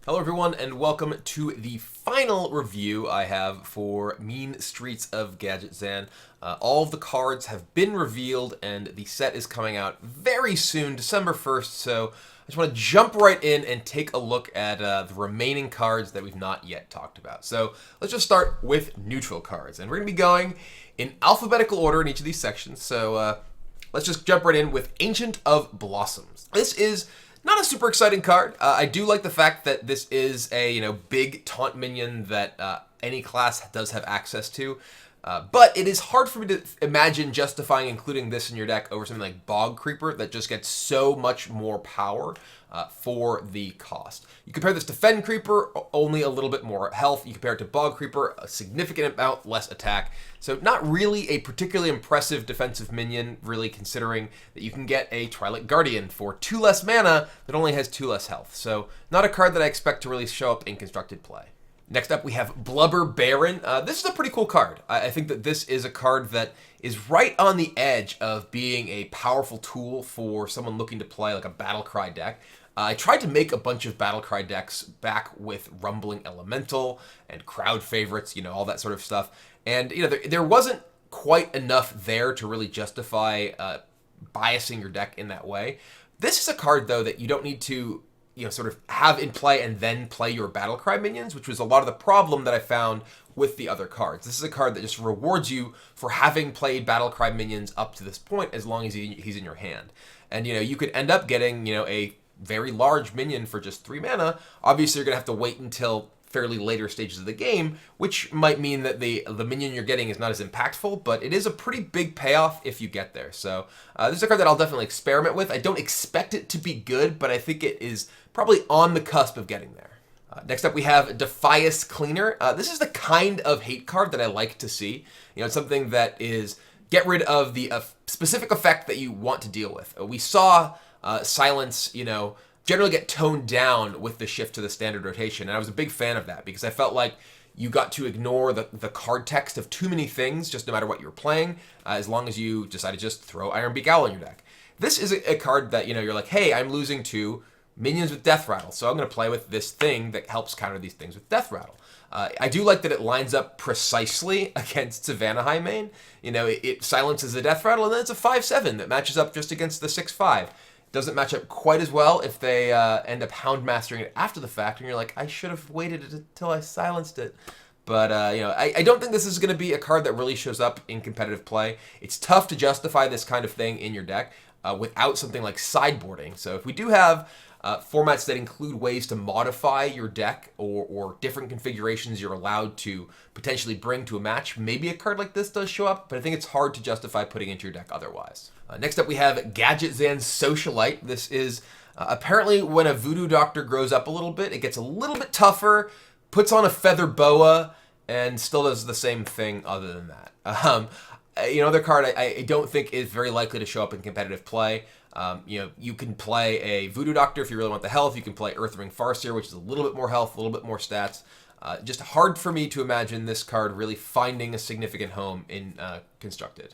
Hello everyone and welcome to the final review I have for Mean Streets of Gadgetzan. All of the cards have been revealed and the set is coming out very soon, December 1st, so I just want to jump right in and take a look at the remaining cards that we've not yet talked about. So let's just start with neutral cards, and we're going to be going in alphabetical order in each of these sections, so let's just jump right in with Ancient of Blossoms. This is not a super exciting card. I do like the fact that this is a big taunt minion that any class does have access to. But it is hard for me to imagine justifying including this in your deck over something like Bog Creeper that just gets so much more power for the cost. You compare this to Fen Creeper, only a little bit more health. You compare it to Bog Creeper, a significant amount less attack. So not really a particularly impressive defensive minion, really, considering that you can get a Twilight Guardian for 2 less mana that only has 2 less health. So not a card that I expect to really show up in constructed play. Next up, we have Blubber Baron. This is a pretty cool card. I think that this is a card that is right on the edge of being a powerful tool for someone looking to play like a Battlecry deck. I tried to make a bunch of Battlecry decks back with Rumbling Elemental and crowd favorites, all that sort of stuff. And, there wasn't quite enough there to really justify biasing your deck in that way. This is a card, though, that you don't need to sort of have in play and then play your Battlecry minions, which was a lot of the problem that I found with the other cards. This is a card that just rewards you for having played Battlecry minions up to this point as long as he's in your hand. And, you could end up getting, a very large minion for just 3 mana. Obviously, you're going to have to wait until fairly later stages of the game, which might mean that the minion you're getting is not as impactful, but it is a pretty big payoff if you get there. So this is a card that I'll definitely experiment with. I don't expect it to be good, but I think it is probably on the cusp of getting there. Next up, we have Defias Cleaner. This is the kind of hate card that I like to see. It's something that is get rid of the specific effect that you want to deal with. We saw Silence, generally get toned down with the shift to the standard rotation, and I was a big fan of that because I felt like you got to ignore the card text of too many things, just no matter what you're playing, as long as you decide to just throw Ironbeak Owl in your deck. This is a card that, you're like, hey, I'm losing to minions with Death Rattle, so I'm going to play with this thing that helps counter these things with Death Rattle. I do like that it lines up precisely against Savannah Highmane. It silences the Death Rattle, and then it's a 5/7 that matches up just against the 6/5. Doesn't match up quite as well if they end up Hound Mastering it after the fact, and you're like, I should have waited until I silenced it. But, I don't think this is going to be a card that really shows up in competitive play. It's tough to justify this kind of thing in your deck without something like sideboarding. So if we do have formats that include ways to modify your deck or different configurations you're allowed to potentially bring to a match, maybe a card like this does show up, but I think it's hard to justify putting into your deck otherwise. Next up, we have Gadgetzan Socialite. This is apparently when a Voodoo Doctor grows up a little bit, it gets a little bit tougher, puts on a feather boa, and still does the same thing other than that. Another card I don't think is very likely to show up in competitive play. You can play a Voodoo Doctor if you really want the health. You can play Earthring Farseer, which is a little bit more health, a little bit more stats. Just hard for me to imagine this card really finding a significant home in Constructed.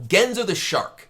Genzo the Shark.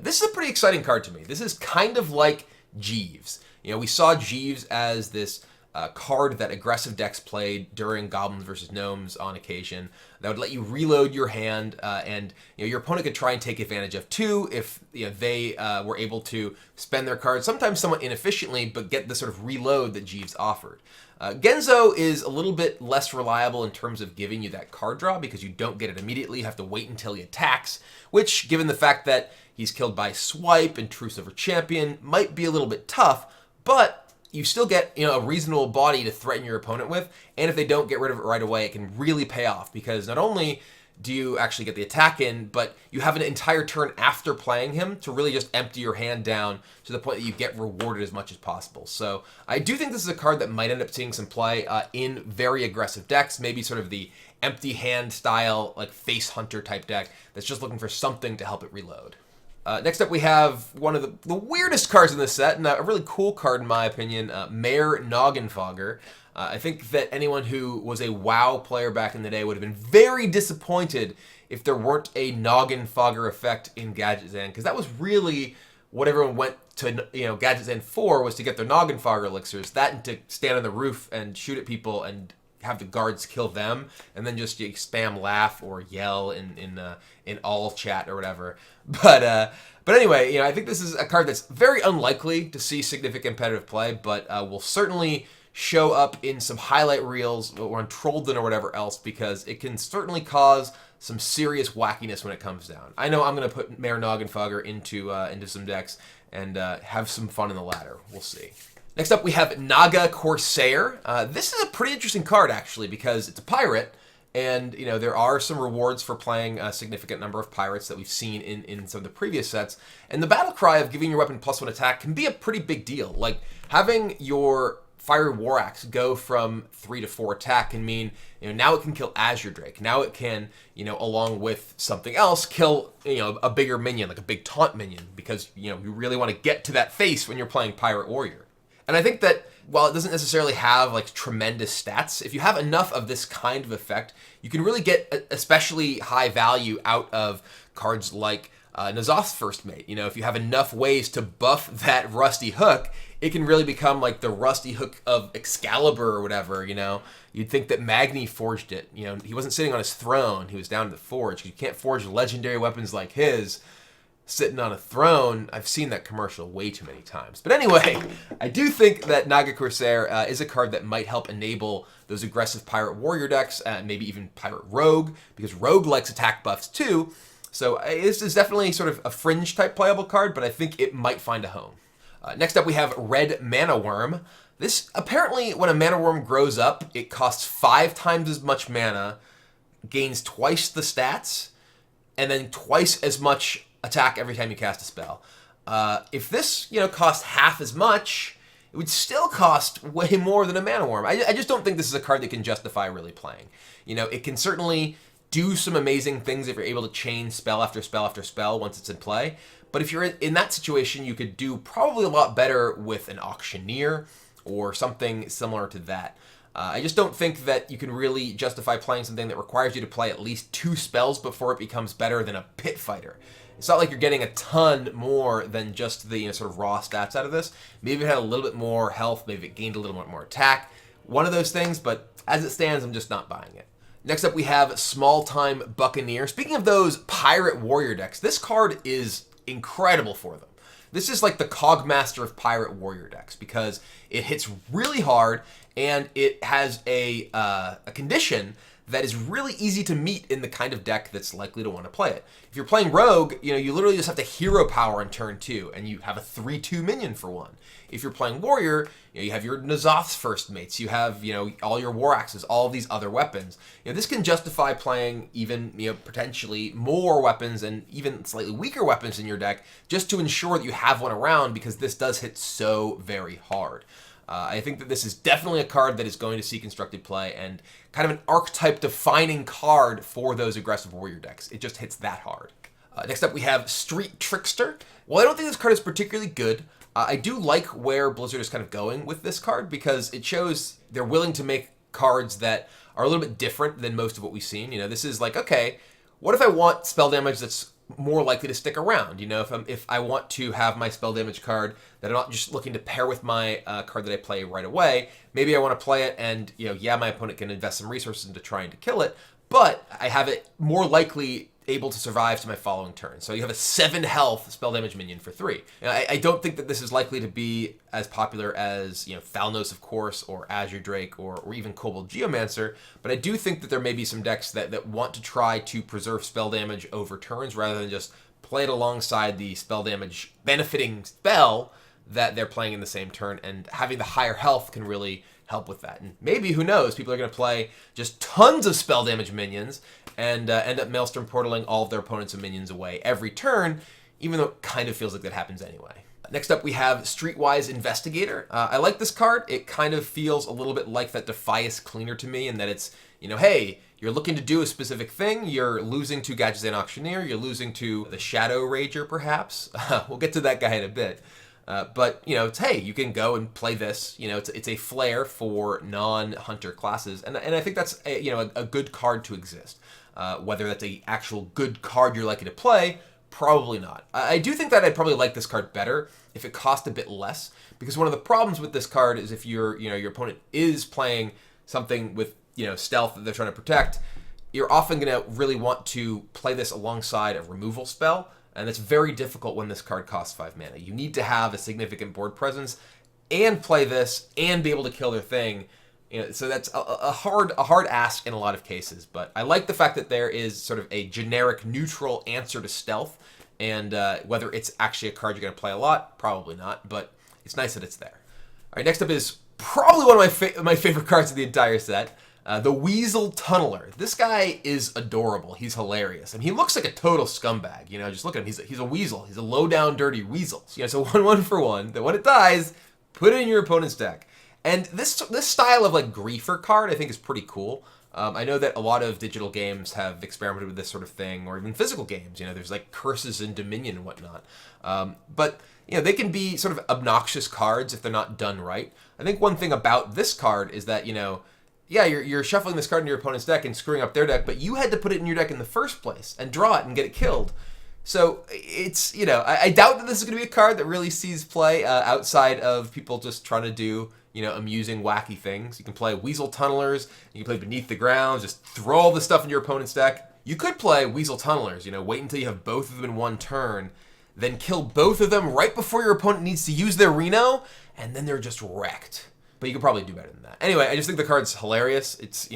This is a pretty exciting card to me. This is kind of like Jeeves. We saw Jeeves as this card that aggressive decks played during Goblins versus Gnomes on occasion that would let you reload your hand, and your opponent could try and take advantage of too if they were able to spend their cards sometimes somewhat inefficiently, but get the sort of reload that Jeeves offered. Genzo is a little bit less reliable in terms of giving you that card draw because you don't get it immediately. You have to wait until he attacks, which, given the fact that he's killed by Swipe and Truce Over Champion, might be a little bit tough, but you still get a reasonable body to threaten your opponent with, and if they don't get rid of it right away, it can really pay off because not only do you actually get the attack in, but you have an entire turn after playing him to really just empty your hand down to the point that you get rewarded as much as possible. So I do think this is a card that might end up seeing some play in very aggressive decks, maybe sort of the empty hand style, like Face Hunter type deck that's just looking for something to help it reload. Next up, we have one of the weirdest cards in this set, and a really cool card in my opinion, Mayor Noggenfogger. I think that anyone who was a WoW player back in the day would have been very disappointed if there weren't a Noggenfogger effect in Gadgetzan, because that was really what everyone went to, Gadgetzan for was to get their noggin fog elixirs, that and to stand on the roof and shoot at people and have the guards kill them, and then just spam laugh or yell in all chat or whatever. But anyway, I think this is a card that's very unlikely to see significant competitive play, but will certainly show up in some highlight reels or on Trollden or whatever else, because it can certainly cause some serious wackiness when it comes down. I know I'm going to put Mayor Noggenfogger into some decks and have some fun in the ladder. We'll see. Next up, we have Naga Corsair. This is a pretty interesting card, actually, because it's a pirate, and there are some rewards for playing a significant number of pirates that we've seen in some of the previous sets. And the battle cry of giving your weapon +1 attack can be a pretty big deal. Like, having your Fiery War Axe go from 3 to 4 attack can mean, now it can kill Azure Drake. Now it can, along with something else, kill, a bigger minion, like a big taunt minion, because, you really want to get to that face when you're playing Pirate Warrior. And I think that while it doesn't necessarily have like tremendous stats, if you have enough of this kind of effect, you can really get especially high value out of cards like N'Zoth's First Mate. If you have enough ways to buff that Rusty Hook, it can really become like the Rusty Hook of Excalibur or whatever. You'd think that Magni forged it. He wasn't sitting on his throne; he was down in the forge. You can't forge legendary weapons like his sitting on a throne. I've seen that commercial way too many times. But anyway, I do think that Naga Corsair is a card that might help enable those aggressive Pirate Warrior decks, maybe even Pirate Rogue, because Rogue likes attack buffs too. So this is definitely sort of a fringe type playable card, but I think it might find a home. Next up, we have Red Mana Worm. This, apparently, when a Mana Worm grows up, it costs 5 times as much mana, gains twice the stats, and then twice as much attack every time you cast a spell. If this, costs half as much, it would still cost way more than a Mana Worm. I just don't think this is a card that can justify really playing. It can certainly do some amazing things if you're able to chain spell after spell after spell once it's in play. But if you're in that situation, you could do probably a lot better with an Auctioneer or something similar to that. I just don't think that you can really justify playing something that requires you to play at least 2 spells before it becomes better than a Pit Fighter. It's not like you're getting a ton more than just the sort of raw stats out of this. Maybe it had a little bit more health, maybe it gained a little bit more attack. One of those things, but as it stands, I'm just not buying it. Next up, we have Small Time Buccaneer. Speaking of those Pirate Warrior decks, this card is incredible for them. This is like the Cogmaster of Pirate Warrior decks because it hits really hard and it has a condition that is really easy to meet in the kind of deck that's likely to want to play it. If you're playing Rogue, you literally just have to hero power on turn 2, and you have a 3/2 minion for 1. If you're playing Warrior, you have your N'Zoth's First Mates, you have all your War Axes, all of these other weapons. This can justify playing even potentially more weapons and even slightly weaker weapons in your deck just to ensure that you have one around, because this does hit so very hard. I think that this is definitely a card that is going to see constructed play and kind of an archetype-defining card for those aggressive warrior decks. It just hits that hard. Next up, we have Street Trickster. Well, I don't think this card is particularly good. I do like where Blizzard is kind of going with this card because it shows they're willing to make cards that are a little bit different than most of what we've seen. This is like, okay, what if I want spell damage that's more likely to stick around? If I want to have my spell damage card that I'm not just looking to pair with my card that I play right away, maybe I want to play it and, my opponent can invest some resources into trying to kill it, but I have it more likely able to survive to my following turn. So you have a 7 health spell damage minion for 3. I don't think that this is likely to be as popular as Thalnos, of course, or Azure Drake, or even Kobold Geomancer, but I do think that there may be some decks that want to try to preserve spell damage over turns rather than just play it alongside the spell damage benefiting spell that they're playing in the same turn, and having the higher health can really help with that. And maybe, who knows, people are going to play just tons of spell damage minions and end up Maelstrom portaling all of their opponents' minions away every turn, even though it kind of feels like that happens anyway. Next up, we have Streetwise Investigator. I like this card. It kind of feels a little bit like that Defias Cleaner to me, in that it's, hey, you're looking to do a specific thing, you're losing to Gadgetzan Auctioneer, you're losing to the Shadow Rager, perhaps. We'll get to that guy in a bit. But, it's, hey, you can go and play this. It's a flair for non-hunter classes. And I think that's, a good card to exist. Whether that's a actual good card you're likely to play Probably not. I do think that I'd probably like this card better if it cost a bit less, because one of the problems with this card is if your opponent is playing something with, stealth that they're trying to protect, you're often going to really want to play this alongside a removal spell, and it's very difficult when this card costs 5 mana. You need to have a significant board presence and play this and be able to kill their thing. So that's a hard ask in a lot of cases, but I like the fact that there is sort of a generic neutral answer to stealth, and whether it's actually a card you're going to play a lot, probably not, but it's nice that it's there. All right, next up is probably one of my favorite cards of the entire set, the Weasel Tunneler. This guy is adorable. He's hilarious, and he looks like a total scumbag. Just look at him. He's a weasel. He's a low-down, dirty weasel. So 1/1 for 1. That when it dies, put it in your opponent's deck. And this style of like griefer card, I think, is pretty cool. I know that a lot of digital games have experimented with this sort of thing, or even physical games. There's like curses and dominion and whatnot. But they can be sort of obnoxious cards if they're not done right. I think one thing about this card is that you're shuffling this card in your opponent's deck and screwing up their deck, but you had to put it in your deck in the first place and draw it and get it killed. So it's I doubt that this is going to be a card that really sees play outside of people just trying to do amusing, wacky things. You can play Weasel Tunnelers, you can play Beneath the Ground, just throw all this stuff in your opponent's deck. You could play Weasel Tunnelers, wait until you have both of them in one turn, then kill both of them right before your opponent needs to use their Reno, and then they're just wrecked. But you could probably do better than that. Anyway, I just think the card's hilarious. It's,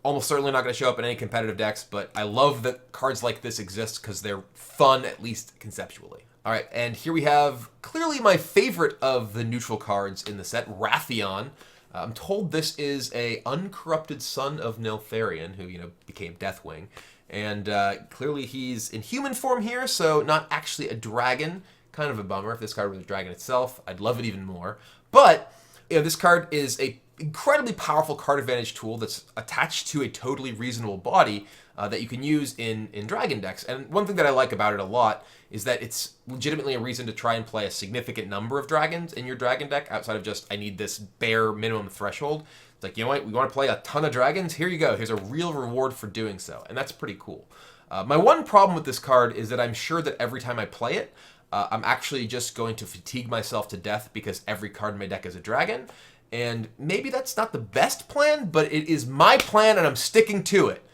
almost certainly not going to show up in any competitive decks, but I love that cards like this exist because they're fun, at least conceptually. All right, and here we have clearly my favorite of the neutral cards in the set, Raytheon. I'm told this is a uncorrupted son of Neltharion, who, became Deathwing. And clearly he's in human form here, so not actually a dragon. Kind of a bummer. If this card was a dragon itself, I'd love it even more. But this card is a incredibly powerful card advantage tool that's attached to a totally reasonable body that you can use in dragon decks. And one thing that I like about it a lot is that it's legitimately a reason to try and play a significant number of dragons in your dragon deck outside of just, I need this bare minimum threshold. It's like, what, we want to play a ton of dragons? Here you go. Here's a real reward for doing so. And that's pretty cool. My one problem with this card is that I'm sure that every time I play it, I'm actually just going to fatigue myself to death because every card in my deck is a dragon. And maybe that's not the best plan, but it is my plan and I'm sticking to it.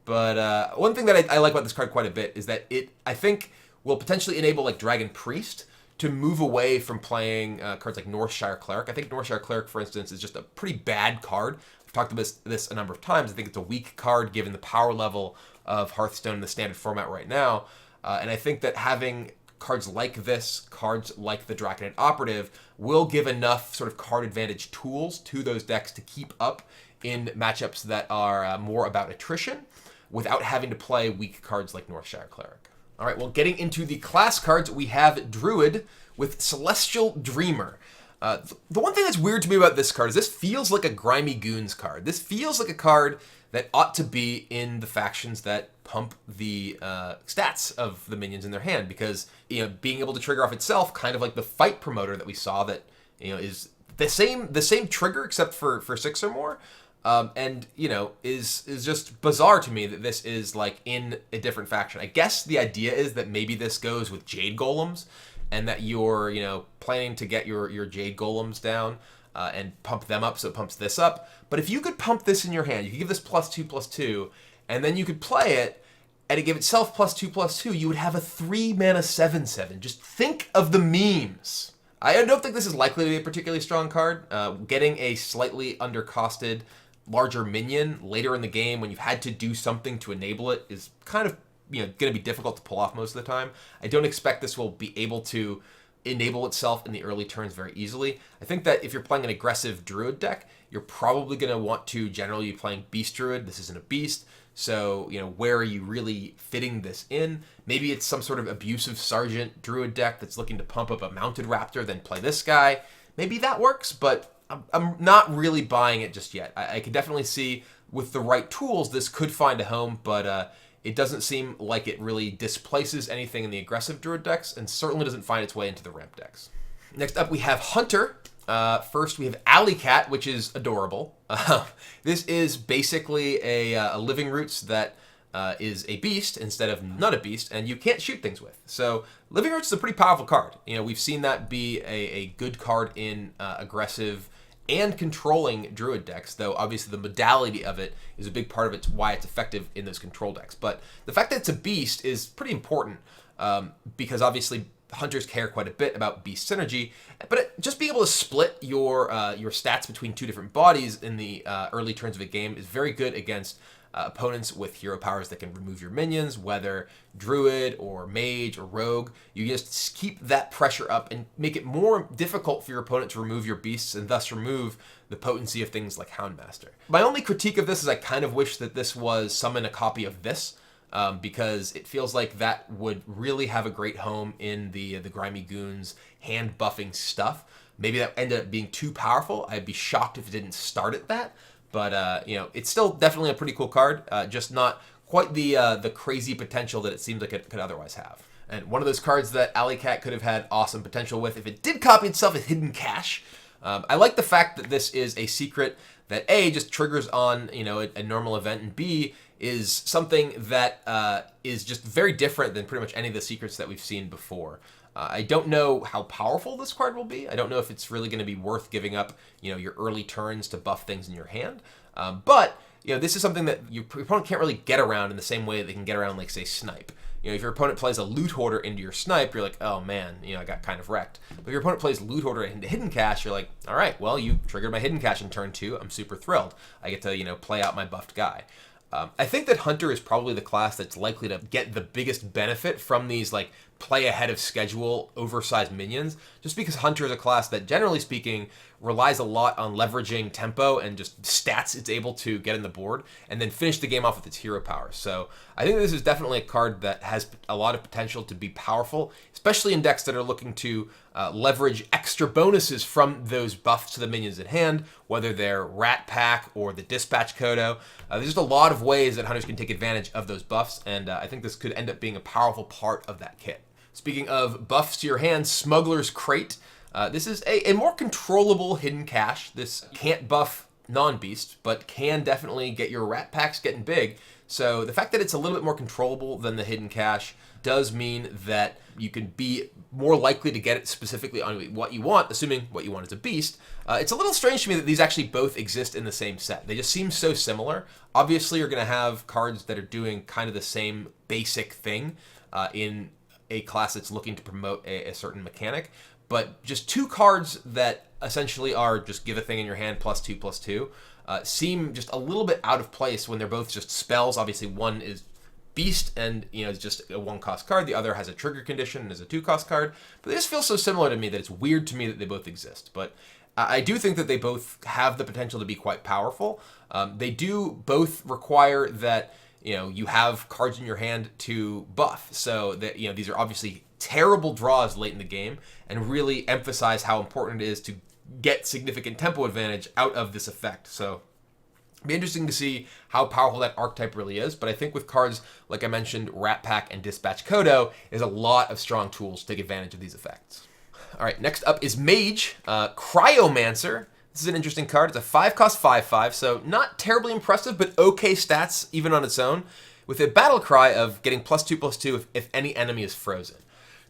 But one thing that I like about this card quite a bit is that it, I think, will potentially enable like Dragon Priest to move away from playing cards like Northshire Cleric. I think Northshire Cleric, for instance, is just a pretty bad card. I've talked about this a number of times. I think it's a weak card given the power level of Hearthstone in the standard format right now. And I think that having cards like this, cards like the Draconid Operative, will give enough sort of card advantage tools to those decks to keep up in matchups that are more about attrition without having to play weak cards like Northshire Cleric. All right, well, getting into the class cards, we have Druid with Celestial Dreamer. The one thing that's weird to me about this card is this feels like a Grimy Goons card. This feels like a card that ought to be in the factions that pump the stats of the minions in their hand, because being able to trigger off itself, kind of like the fight promoter that we saw, that is the same trigger except for 6 or more, and is just bizarre to me that this is like in a different faction. I guess the idea is that maybe this goes with Jade Golems, and that you're planning to get your Jade Golems down and pump them up, so it pumps this up. But if you could pump this in your hand, you could give this +2/+2, and then you could play it, and it give itself +2/+2, you would have a 3-mana 7/7. Just think of the memes. I don't think this is likely to be a particularly strong card. Getting a slightly undercosted, larger minion later in the game when you've had to do something to enable it is kind of going to be difficult to pull off most of the time. I don't expect this will be able to enable itself in the early turns very easily. I think that if you're playing an aggressive Druid deck, you're probably going to want to generally be playing Beast Druid. This isn't a beast, so where are you really fitting this in? Maybe it's some sort of abusive Sergeant Druid deck that's looking to pump up a Mounted Raptor, then play this guy. Maybe that works, but I'm not really buying it just yet. I can definitely see with the right tools this could find a home, but it doesn't seem like it really displaces anything in the aggressive Druid decks, and certainly doesn't find its way into the ramp decks. Next up, we have Hunter. First, we have Alley Cat, which is adorable. This is basically a Living Roots that is a beast instead of not a beast, and you can't shoot things with. So Living Roots is a pretty powerful card. We've seen that be a good card in aggressive and controlling druid decks, though obviously the modality of it is a big part of it, why it's effective in those control decks. But the fact that it's a beast is pretty important because obviously hunters care quite a bit about beast synergy, but just being able to split your stats between two different bodies in the early turns of a game is very good against opponents with hero powers that can remove your minions, whether druid or mage or rogue. You just keep that pressure up and make it more difficult for your opponent to remove your beasts and thus remove the potency of things like Houndmaster. My only critique of this is I kind of wish that this was summon a copy of this, because it feels like that would really have a great home in the Grimy Goons hand buffing stuff. Maybe that ended up being too powerful. I'd be shocked if it didn't start at that. But, it's still definitely a pretty cool card, just not quite the crazy potential that it seems like it could otherwise have. And one of those cards that Alley Cat could have had awesome potential with, if it did copy itself, is Hidden Cache. I like the fact that this is a secret that A, just triggers on, a normal event, and B, is something that is just very different than pretty much any of the secrets that we've seen before. I don't know how powerful this card will be. I don't know if it's really going to be worth giving up, your early turns to buff things in your hand. But this is something that your opponent can't really get around in the same way that they can get around, like, say, Snipe. If your opponent plays a Loot Hoarder into your Snipe, you're like, oh man, I got kind of wrecked. But if your opponent plays Loot Hoarder into Hidden Cache, you're like, all right, well, you triggered my Hidden Cache in turn 2. I'm super thrilled. I get to, play out my buffed guy. I think that Hunter is probably the class that's likely to get the biggest benefit from these, like, play ahead of schedule oversized minions, just because Hunter is a class that, generally speaking, relies a lot on leveraging tempo and just stats it's able to get in the board and then finish the game off with its hero power. So I think this is definitely a card that has a lot of potential to be powerful, especially in decks that are looking to leverage extra bonuses from those buffs to the minions at hand, whether they're Rat Pack or the Dispatch Kodo. There's just a lot of ways that hunters can take advantage of those buffs, and I think this could end up being a powerful part of that kit. Speaking of buffs to your hand, Smuggler's Crate. This is a more controllable Hidden Cache. This can't buff non-beast, but can definitely get your Rat Packs getting big. So the fact that it's a little bit more controllable than the Hidden Cache does mean that you can be more likely to get it specifically on what you want, assuming what you want is a beast. It's a little strange to me that these actually both exist in the same set. They just seem so similar. Obviously, you're going to have cards that are doing kind of the same basic thing in a class that's looking to promote a certain mechanic, but just two cards that essentially are just give a thing in your hand +2/+2 seem just a little bit out of place when they're both just spells. Obviously, one is Beast and is just a 1-cost card. The other has a trigger condition and is a 2-cost card. But they just feel so similar to me that it's weird to me that they both exist. But I do think that they both have the potential to be quite powerful. They do both require that you have cards in your hand to buff. So that these are obviously terrible draws late in the game, and really emphasize how important it is to get significant tempo advantage out of this effect. So it'll be interesting to see how powerful that archetype really is, but I think with cards like I mentioned, Rat Pack and Dispatch Kodo, is a lot of strong tools to take advantage of these effects. All right, next up is Mage, Cryomansir. This is an interesting card. It's a 5-cost 5/5, so not terribly impressive, but okay stats even on its own, with a battle cry of getting +2/+2 if any enemy is frozen.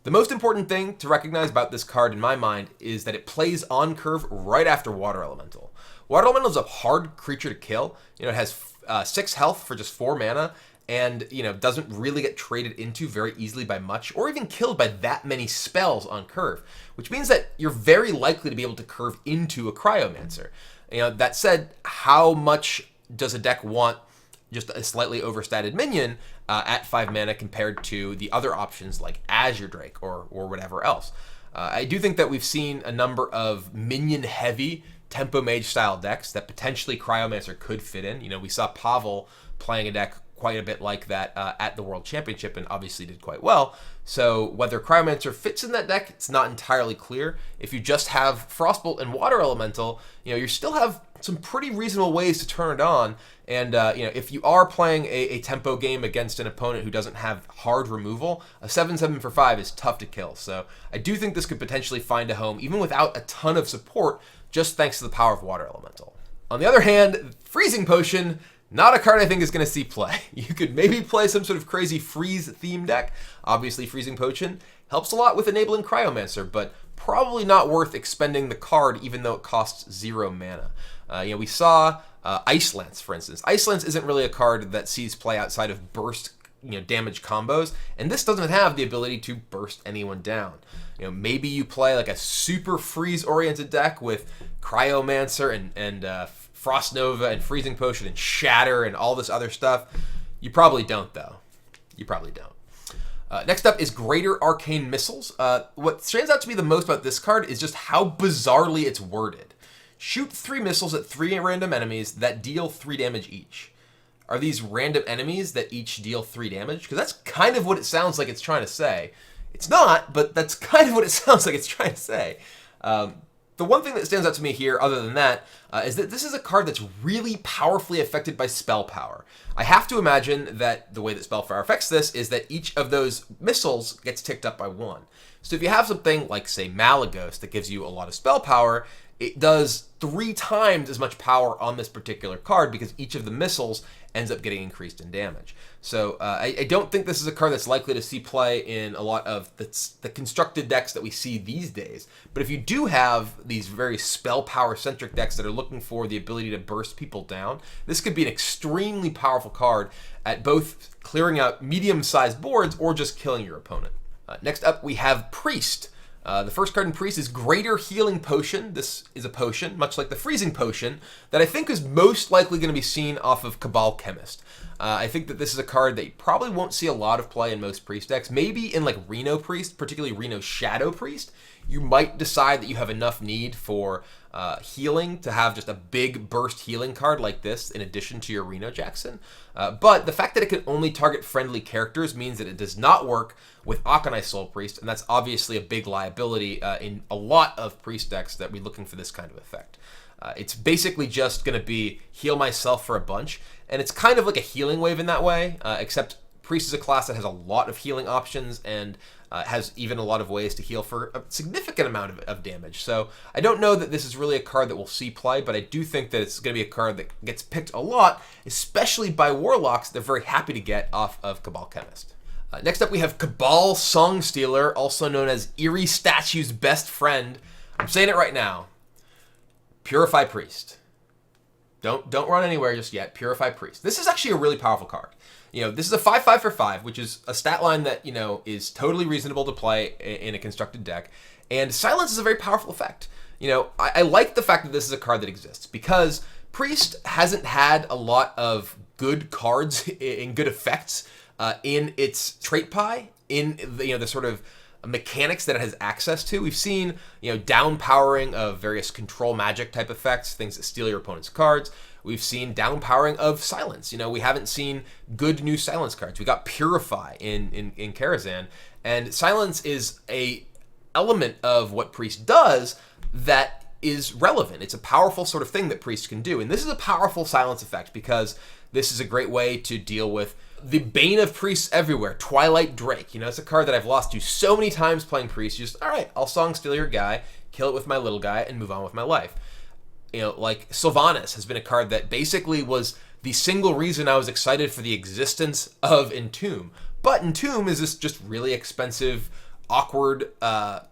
The most important thing to recognize about this card in my mind is that it plays on curve right after Water Elemental. Water Elemental is a hard creature to kill. It has 6 health for just 4 mana, and doesn't really get traded into very easily by much, or even killed by that many spells on curve, which means that you're very likely to be able to curve into a Cryomancer. That said, how much does a deck want just a slightly overstated minion at 5 mana compared to the other options like Azure Drake or whatever else? I do think that we've seen a number of minion-heavy Tempo Mage style decks that potentially Cryomancer could fit in. We saw Pavel playing a deck quite a bit like that at the World Championship, and obviously did quite well. So whether Cryomancer fits in that deck, it's not entirely clear. If you just have Frostbolt and Water Elemental, you still have some pretty reasonable ways to turn it on. And if you are playing a tempo game against an opponent who doesn't have hard removal, a 7/7 for 5 is tough to kill. So I do think this could potentially find a home, even without a ton of support, just thanks to the power of Water Elemental. On the other hand, Freezing Potion, Not a card I think is going to see play. You could maybe play some sort of crazy freeze theme deck. Obviously, Freezing Potion helps a lot with enabling cryomansir, but probably not worth expending the card even though it costs 0 mana. We saw Ice Lance, for instance. Ice Lance isn't really a card that sees play outside of burst damage combos, and this doesn't have the ability to burst anyone down. Maybe you play like a super freeze-oriented deck with cryomansir and Frost Nova and Freezing Potion and Shatter and all this other stuff. You probably don't, though. You probably don't. Next up is Greater Arcane Missles. What stands out to me the most about this card is just how bizarrely it's worded. Shoot 3 missiles at 3 random enemies that deal 3 damage each. Are these random enemies that each deal 3 damage? Because that's kind of what it sounds like it's trying to say. It's not, but that's kind of what it sounds like it's trying to say. The one thing that stands out to me here, other than that, is that this is a card that's really powerfully affected by spell power. I have to imagine that the way that spell power affects this is that each of those missiles gets ticked up by 1. So if you have something like, say, Malagos that gives you a lot of spell power, it does 3 times as much power on this particular card because each of the missiles ends up getting increased in damage. So I don't think this is a card that's likely to see play in a lot of the constructed decks that we see these days. But if you do have these very spell power centric decks that are looking for the ability to burst people down, this could be an extremely powerful card at both clearing out medium-sized boards or just killing your opponent. Next up, we have Priest. The first card in Priest is Greater Healing Potion. This is a potion, much like the Freezing Potion, that I think is most likely going to be seen off of Cabal Chemist. I think that this is a card that you probably won't see a lot of play in most Priest decks. Maybe in like Reno Priest, particularly Reno Shadow Priest, you might decide that you have enough need for healing to have just a big burst healing card like this in addition to your Reno Jackson. But the fact that it can only target friendly characters means that it does not work with Akonai Soul Priest, and that's obviously a big liability in a lot of Priest decks that we're looking for this kind of effect. It's basically just going to be heal myself for a bunch, and it's kind of like a healing wave in that way, except Priest is a class that has a lot of healing options and has even a lot of ways to heal for a significant amount of damage. So I don't know that this is really a card that we'll see play, but I do think that it's going to be a card that gets picked a lot, especially by Warlocks they're very happy to get off of Cabal Chemist. Next up we have Cabal Songstealer, also known as Eerie Statue's best friend. I'm saying it right now. Purify Priest. Don't run anywhere just yet. Purify Priest. This is actually a really powerful card. This is a 5/5 for 5, which is a stat line that, is totally reasonable to play in a constructed deck. And Silence is a very powerful effect. I like the fact that this is a card that exists because Priest hasn't had a lot of good cards and good effects in its trait pie, in the sort of mechanics that it has access to. We've seen, downpowering of various control magic type effects, things that steal your opponent's cards. We've seen downpowering of silence. We haven't seen good new silence cards. We got Purify in Karazhan, and silence is a element of what Priest does that is relevant. It's a powerful sort of thing that Priest can do, and this is a powerful silence effect because this is a great way to deal with the bane of Priests everywhere, Twilight Drake. It's a card that I've lost to so many times playing Priest. Just, all right, I'll Song Steal your guy, kill it with my little guy, and move on with my life. Like Sylvanas has been a card that basically was the single reason I was excited for the existence of Entomb. But Entomb is this just really expensive, awkward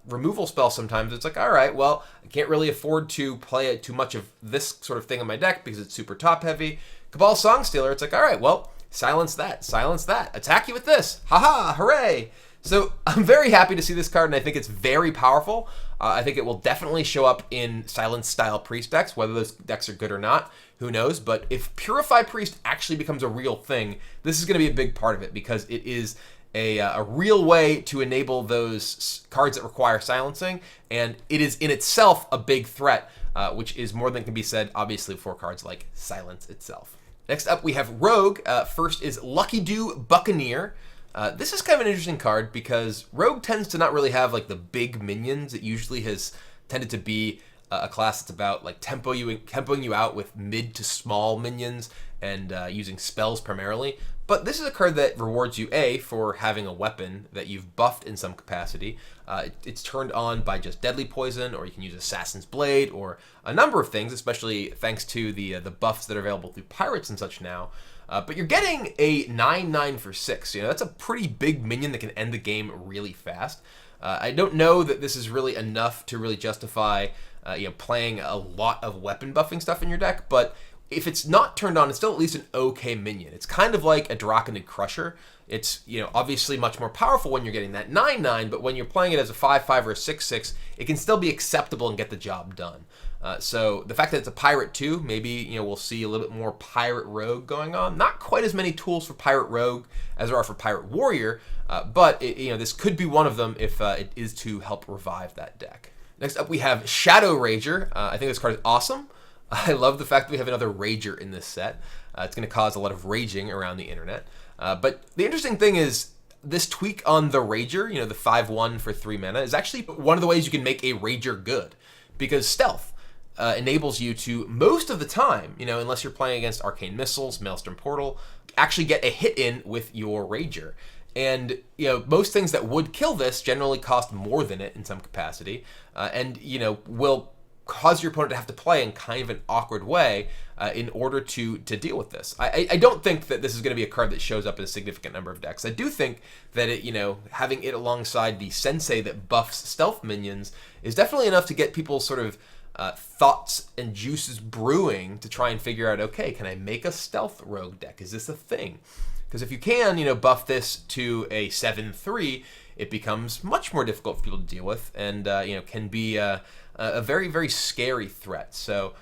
removal spell sometimes. It's like, all right, well, I can't really afford to play too much of this sort of thing in my deck because it's super top heavy. Cabal Songstealer, it's like, all right, well, silence that, attack you with this, haha, hooray. So I'm very happy to see this card, and I think it's very powerful. I think it will definitely show up in silence-style Priest decks, whether those decks are good or not, who knows. But if Purify Priest actually becomes a real thing, this is going to be a big part of it, because it is a real way to enable those cards that require silencing, and it is in itself a big threat, which is more than can be said, obviously, for cards like Silence itself. Next up, we have Rogue. First is Lucky Do Buccaneer. This is kind of an interesting card because Rogue tends to not really have like the big minions. It usually has tended to be a class that's about like tempoing you out with mid to small minions and using spells primarily. But this is a card that rewards you, A, for having a weapon that you've buffed in some capacity. It's turned on by just Deadly Poison, or you can use Assassin's Blade, or a number of things, especially thanks to the buffs that are available through Pirates and such now. But you're getting a 9/9 for 6. That's a pretty big minion that can end the game really fast. I don't know that this is really enough to really justify playing a lot of weapon buffing stuff in your deck, but if it's not turned on, it's still at least an okay minion. It's kind of like a Draconid Crusher. It's obviously much more powerful when you're getting that 9/9, but when you're playing it as a 5/5 or a 6/6, it can still be acceptable and get the job done. So the fact that it's a pirate too, maybe we'll see a little bit more pirate rogue going on. Not quite as many tools for pirate rogue as there are for pirate warrior, but this could be one of them if it is to help revive that deck. Next up, we have Shadow Rager. I think this card is awesome. I love the fact that we have another Rager in this set. It's going to cause a lot of raging around the internet. But the interesting thing is this tweak on the Rager, the 5/1 for 3 mana, is actually one of the ways you can make a Rager good. Because stealth enables you to, most of the time, unless you're playing against Arcane Missiles, Maelstrom Portal, actually get a hit in with your Rager. And, most things that would kill this generally cost more than it in some capacity. And, will cause your opponent to have to play in kind of an awkward way in order to deal with this. I don't think that this is going to be a card that shows up in a significant number of decks. I do think that it, having it alongside the Sensei that buffs stealth minions is definitely enough to get people sort of thoughts and juices brewing to try and figure out, okay, can I make a stealth rogue deck? Is this a thing? Because if you can, buff this to a 7/3, it becomes much more difficult for people to deal with, and can be a very, very scary threat. So,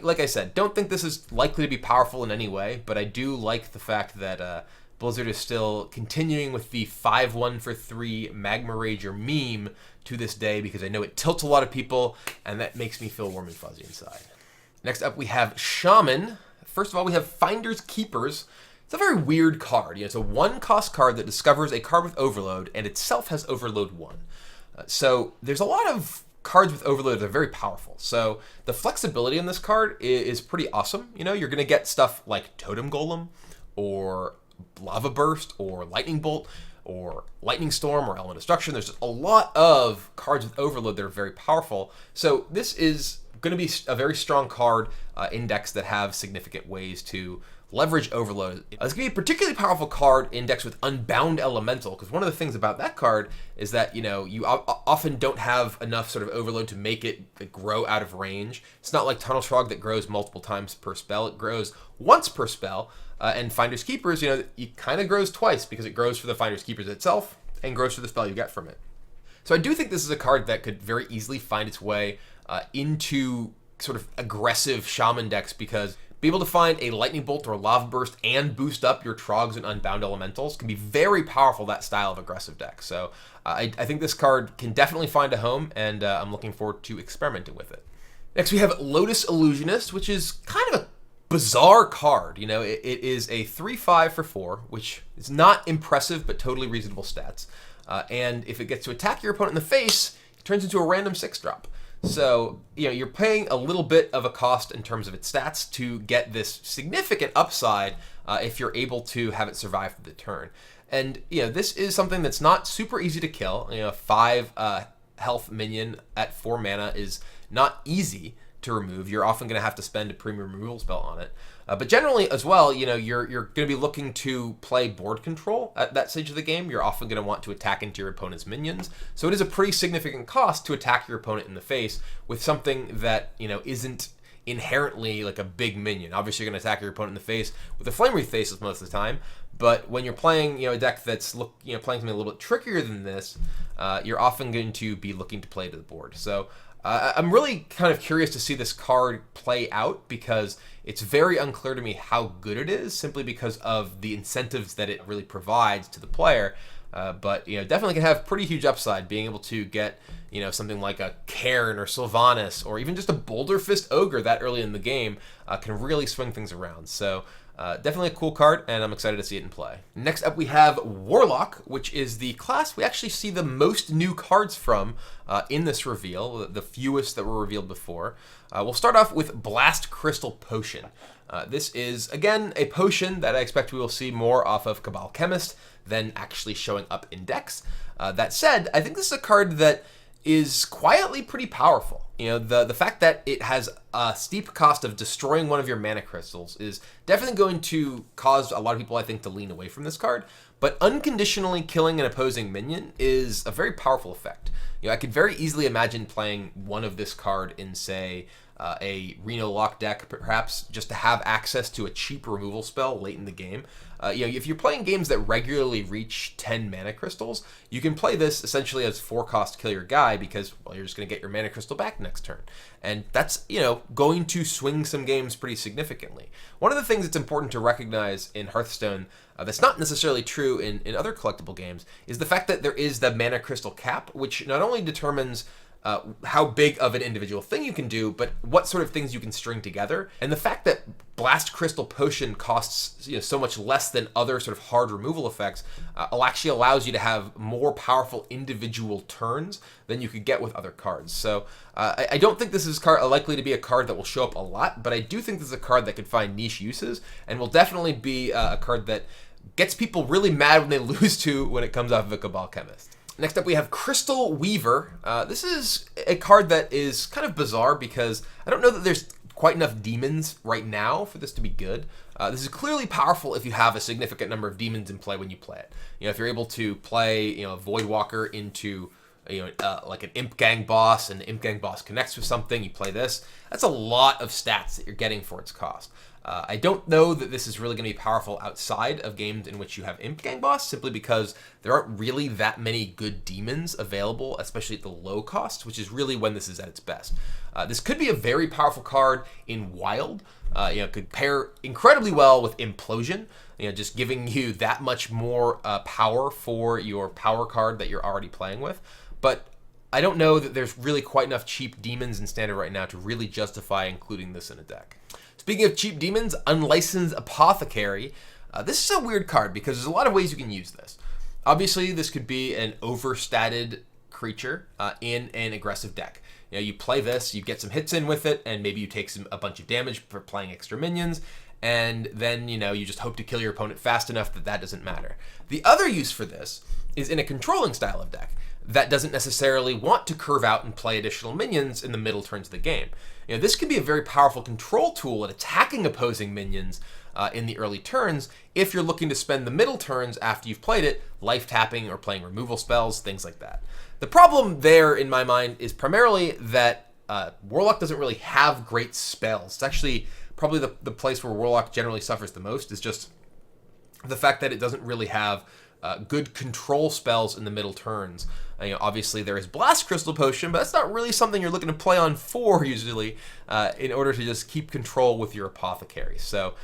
like I said, don't think this is likely to be powerful in any way, but I do like the fact that Blizzard is still continuing with the 5/1 for 3 Magma Rager meme to this day, because I know it tilts a lot of people, and that makes me feel warm and fuzzy inside. Next up, we have Shaman. First of all, we have Finders Keepers. It's a very weird card. It's a 1-cost card that discovers a card with Overload, and itself has Overload 1. So there's a lot of cards with Overload that are very powerful. So the flexibility in this card is pretty awesome. You're going to get stuff like Totem Golem, or Lava Burst, or Lightning Bolt, or Lightning Storm, or Element of Destruction. There's a lot of cards with Overload that are very powerful. So this is going to be a very strong card in decks that have significant ways to leverage Overload. It's going to be a particularly powerful card in decks with Unbound Elemental, because one of the things about that card is that, you often don't have enough sort of Overload to make it grow out of range. It's not like Tunnel Shrug that grows multiple times per spell. It grows once per spell, and Finders Keepers, it kind of grows twice, because it grows for the Finders Keepers itself and grows for the spell you get from it. So I do think this is a card that could very easily find its way into sort of aggressive Shaman decks, because be able to find a Lightning Bolt or a Lava Burst and boost up your Trogs and Unbound Elementals can be very powerful, that style of aggressive deck. So I think this card can definitely find a home, and I'm looking forward to experimenting with it. Next, we have Lotus Illusionist, which is kind of a bizarre card. It is a 3/5 for 4, which is not impressive, but totally reasonable stats. And if it gets to attack your opponent in the face, it turns into a random 6-drop. So, you're paying a little bit of a cost in terms of its stats to get this significant upside if you're able to have it survive the turn. And, this is something that's not super easy to kill. 5 health minion at 4 mana is not easy to remove. You're often going to have to spend a premium removal spell on it. But generally as well, you're going to be looking to play board control at that stage of the game. You're often going to want to attack into your opponent's minions. So it is a pretty significant cost to attack your opponent in the face with something that, isn't inherently like a big minion. Obviously you're going to attack your opponent in the face with a Flame Wreath Faceless most of the time. But when you're playing, a deck that's playing something a little bit trickier than this, you're often going to be looking to play to the board. So I'm really kind of curious to see this card play out, because it's very unclear to me how good it is, simply because of the incentives that it really provides to the player. But definitely can have pretty huge upside, being able to get you know, something like a Cairn or Sylvanas, or even just a Boulder Fist Ogre that early in the game can really swing things around. So definitely a cool card, and I'm excited to see it in play. Next up, we have Warlock, which is the class we actually see the most new cards from in this reveal, the fewest that were revealed before. We'll start off with Blast Crystal Potion. This is, again, a potion that I expect we will see more off of Cabal Chemist than actually showing up in decks. That said, I think this is a card that is quietly pretty powerful. You know, the fact that it has a steep cost of destroying one of your mana crystals is definitely going to cause a lot of people, I think, to lean away from this card. But unconditionally killing an opposing minion is a very powerful effect. You know, I could very easily imagine playing one of this card in, say, a Reno Lock deck, perhaps, just to have access to a cheap removal spell late in the game. You know, if you're playing games that regularly reach 10 mana crystals, you can play this essentially as 4-cost kill your guy because, well, you're just going to get your mana crystal back next turn. And that's, you know, going to swing some games pretty significantly. One of the things that's important to recognize in Hearthstone that's not necessarily true in other collectible games is the fact that there is the mana crystal cap, which not only determines how big of an individual thing you can do, but what sort of things you can string together. And the fact that Blast Crystal Potion costs, you know, so much less than other sort of hard removal effects actually allows you to have more powerful individual turns than you could get with other cards. So I don't think this is likely to be a card that will show up a lot, but I do think this is a card that could find niche uses and will definitely be a card that gets people really mad when they lose to when it comes off of a Cabal Chemist. Next up, we have Crystal Weaver. This is a card that is kind of bizarre because I don't know that there's quite enough demons right now for this to be good. This is clearly powerful if you have a significant number of demons in play when you play it. You know, if you're able to play, you know, a Voidwalker into, you know, like an Imp Gang boss, and the Imp Gang boss connects with something, you play this. That's a lot of stats that you're getting for its cost. I don't know that this is really going to be powerful outside of games in which you have Imp Gang boss, simply because there aren't really that many good demons available, especially at the low cost, which is really when this is at its best. This could be a very powerful card in Wild. You know, could pair incredibly well with Implosion, you know, just giving you that much more power for your power card that you're already playing with. But I don't know that there's really quite enough cheap demons in Standard right now to really justify including this in a deck. Speaking of cheap demons, Unlicensed Apothecary. This is a weird card because there's a lot of ways you can use this. Obviously, this could be an overstatted creature in an aggressive deck. You know, you play this, you get some hits in with it, and maybe you take a bunch of damage for playing extra minions, and then, you know, you just hope to kill your opponent fast enough that that doesn't matter. The other use for this is in a controlling style of deck that doesn't necessarily want to curve out and play additional minions in the middle turns of the game. You know, this can be a very powerful control tool at attacking opposing minions in the early turns if you're looking to spend the middle turns after you've played it life tapping or playing removal spells, things like that. The problem there, in my mind, is primarily that Warlock doesn't really have great spells. It's actually probably the place where Warlock generally suffers the most is just the fact that it doesn't really have good control spells in the middle turns. You know, obviously there is Blast Crystal Potion, but that's not really something you're looking to play on 4 usually in order to just keep control with your Apothecary. So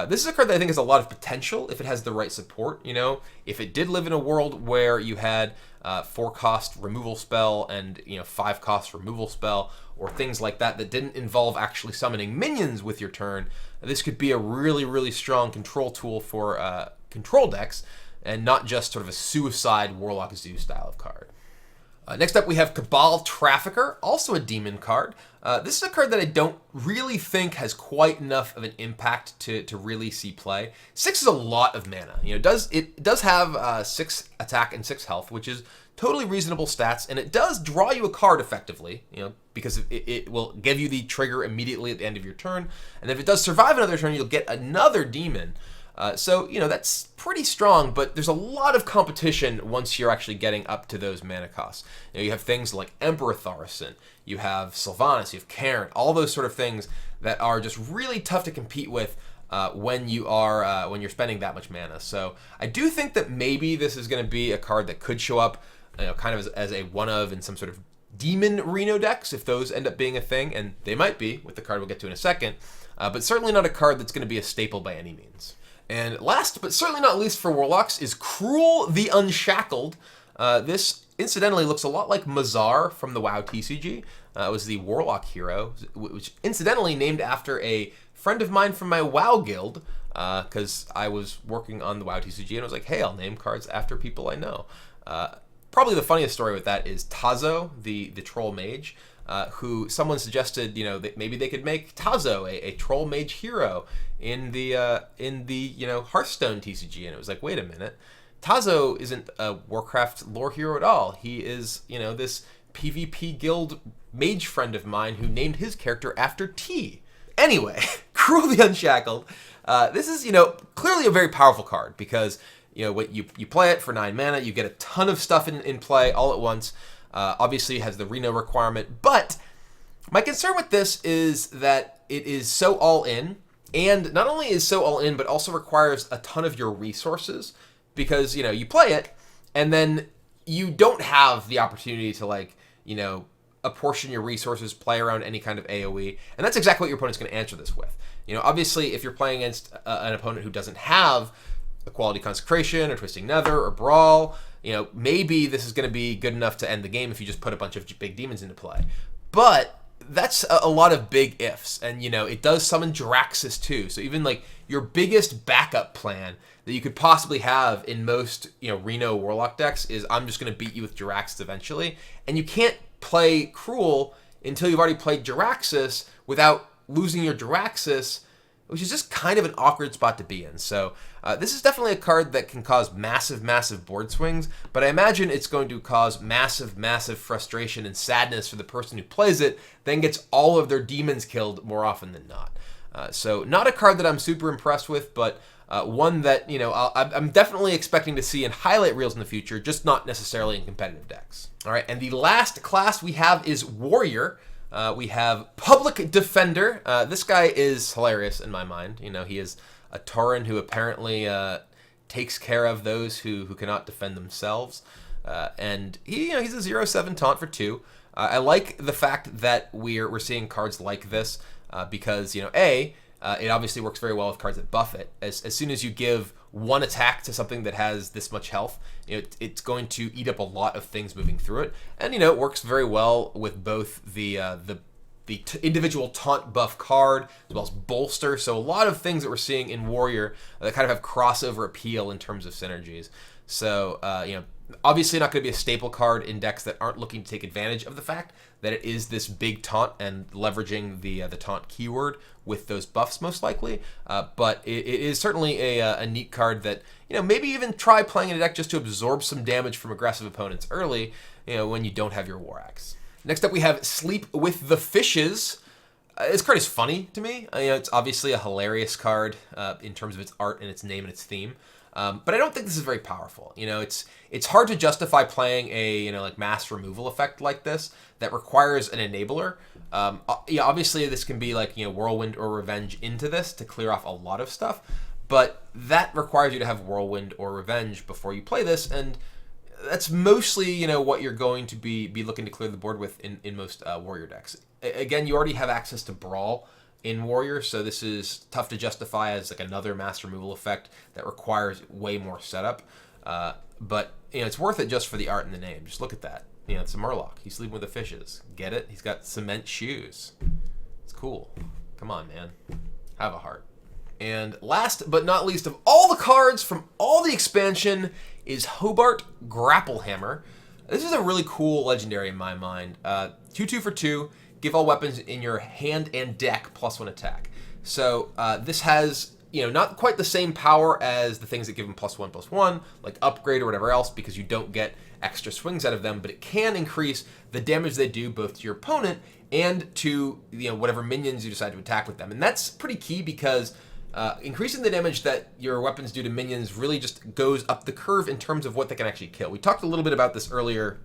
this is a card that I think has a lot of potential if it has the right support. You know, if it did live in a world where you had 4-cost removal spell and, you know, 5-cost removal spell or things like that that didn't involve actually summoning minions with your turn, this could be a really, really strong control tool for control decks and not just sort of a suicide Warlock Zoo style of card. Next up, we have Cabal Trafficker, also a demon card. This is a card that I don't really think has quite enough of an impact to really see play. 6 is a lot of mana. You know, it does have 6 attack and 6 health, which is totally reasonable stats, and it does draw you a card effectively, you know, because it will give you the trigger immediately at the end of your turn, and if it does survive another turn, you'll get another demon. So, you know, that's pretty strong, but there's a lot of competition once you're actually getting up to those mana costs. You know, you have things like Emperor Thaurissan, you have Sylvanas, you have Cairn, all those sort of things that are just really tough to compete with when you're spending that much mana. So I do think that maybe this is going to be a card that could show up, you know, kind of as a one-of in some sort of demon Reno decks, if those end up being a thing, and they might be, with the card we'll get to in a second, but certainly not a card that's going to be a staple by any means. And last, but certainly not least for Warlocks, is Cruel the Unshackled. This, incidentally, looks a lot like Mazar from the WoW TCG. It was the Warlock hero, which incidentally named after a friend of mine from my WoW guild, because I was working on the WoW TCG and I was like, hey, I'll name cards after people I know. Probably the funniest story with that is Tazo, the troll mage, who someone suggested, that maybe they could make Tazo a troll mage hero in the Hearthstone TCG, and it was like, wait a minute, Tazo isn't a Warcraft lore hero at all. He is, this PvP guild mage friend of mine who named his character after T. Anyway, Cruel the Unshackled. This is, clearly a very powerful card because, when you play it for 9 mana, you get a ton of stuff in play all at once. Obviously, it has the Reno requirement, but my concern with this is that it is so all-in, and not only is so all-in, but also requires a ton of your resources because, you play it, and then you don't have the opportunity to, apportion your resources, play around any kind of AoE, and that's exactly what your opponent's going to answer this with. Obviously, if you're playing against an opponent who doesn't have a Quality Consecration or Twisting Nether or Brawl, maybe this is going to be good enough to end the game if you just put a bunch of big demons into play. But that's a lot of big ifs, and it does summon Jaraxxus too. So even your biggest backup plan that you could possibly have in most Reno Warlock decks is I'm just going to beat you with Jaraxxus eventually, and you can't play Cruel until you've already played Jaraxxus without losing your Jaraxxus, which is just kind of an awkward spot to be in. So this is definitely a card that can cause massive board swings, but I imagine it's going to cause massive frustration and sadness for the person who plays it, then gets all of their demons killed more often than not. So not a card that I'm super impressed with, but one that, I'm definitely expecting to see in highlight reels in the future, just not necessarily in competitive decks. All right, and the last class we have is Warrior. We have Public Defender. This guy is hilarious in my mind. He is a Tauren who apparently takes care of those who cannot defend themselves. And he's a 0/7 taunt for 2. I like the fact that we're seeing cards like this because, it obviously works very well with cards that buff it. As soon as you give one attack to something that has this much health, it's going to eat up a lot of things moving through it. And, it works very well with both the individual taunt buff card as well as bolster. So a lot of things that we're seeing in Warrior that kind of have crossover appeal in terms of synergies. So, obviously not going to be a staple card in decks that aren't looking to take advantage of the fact that it is this big taunt and leveraging the taunt keyword with those buffs most likely. But it is certainly a neat card that, maybe even try playing in a deck just to absorb some damage from aggressive opponents early, when you don't have your War Axe. Next up we have Sleep with the Fishes. This card is funny to me. It's obviously a hilarious card in terms of its art and its name and its theme. But I don't think this is very powerful. It's hard to justify playing a mass removal effect like this that requires an enabler. Obviously this can be Whirlwind or Revenge into this to clear off a lot of stuff, but that requires you to have Whirlwind or Revenge before you play this, and that's mostly what you're going to be looking to clear the board with in most Warrior decks. Again, you already have access to Brawl in Warrior, so this is tough to justify as another mass removal effect that requires way more setup. But it's worth it just for the art and the name. Just look at that. It's a Murloc. He's sleeping with the fishes. Get it? He's got cement shoes. It's cool. Come on, man. Have a heart. And last but not least of all the cards from all the expansion is Hobart Grapple Hammer. This is a really cool legendary in my mind. 2/2 for 2. Give all weapons in your hand and deck +1 attack. So this has, not quite the same power as the things that give them +1/+1, like Upgrade or whatever else, because you don't get extra swings out of them, but it can increase the damage they do both to your opponent and to whatever minions you decide to attack with them. And that's pretty key because increasing the damage that your weapons do to minions really just goes up the curve in terms of what they can actually kill. We talked a little bit about this earlier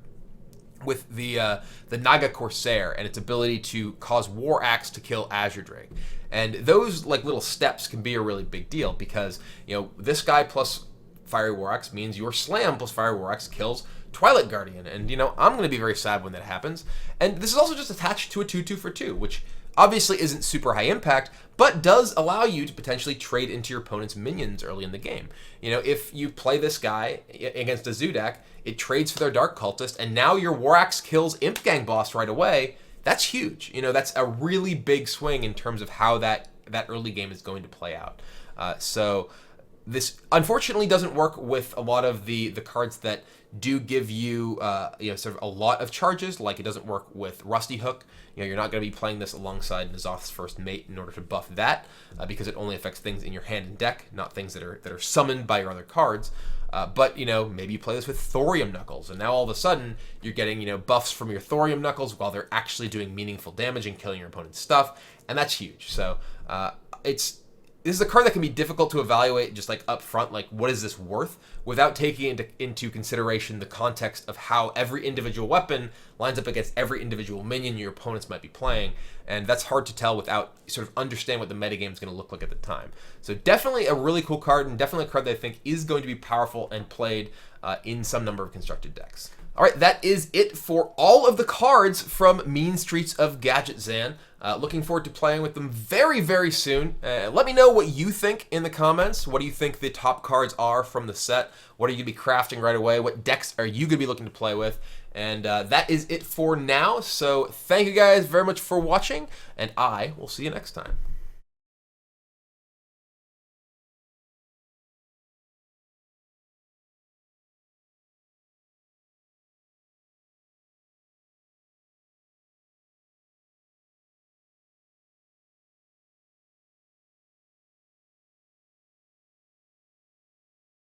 with the Naga Corsair and its ability to cause War Axe to kill Azure Drake. And those little steps can be a really big deal because, this guy plus Fiery War Axe means your Slam plus Fiery War Axe kills Twilight Guardian. And, I'm going to be very sad when that happens. And this is also just attached to a 2/2 for 2, which Obviously isn't super high impact, but does allow you to potentially trade into your opponent's minions early in the game. You know, if you play this guy against a Zudak, it trades for their Dark Cultist, and now your War Axe kills Imp Gang boss right away. That's huge. You know, that's a really big swing in terms of how that early game is going to play out. So this unfortunately doesn't work with a lot of the cards that do give you, you know, sort of a lot of charges. Like it doesn't work with Rusty Hook. You know, you're not going to be playing this alongside N'Zoth's First Mate in order to buff that, because it only affects things in your hand and deck, not things that are summoned by your other cards. But, you know, maybe you play this with Thorium Knuckles, and now all of a sudden you're getting, you know, buffs from your Thorium Knuckles while they're actually doing meaningful damage and killing your opponent's stuff, and that's huge. So this is a card that can be difficult to evaluate just like up front, like what is this worth, without taking into consideration the context of how every individual weapon lines up against every individual minion your opponents might be playing, and that's hard to tell without sort of understand what the metagame is going to look like at the time. So definitely a really cool card, and definitely a card that I think is going to be powerful and played in some number of constructed decks. All right, that is it for all of the cards from Mean Streets of Gadgetzan. Looking forward to playing with them very, very soon. Let me know what you think in the comments. What do you think the top cards are from the set? What are you going to be crafting right away? What decks are you going to be looking to play with? And that is it for now. So thank you guys very much for watching, and I will see you next time.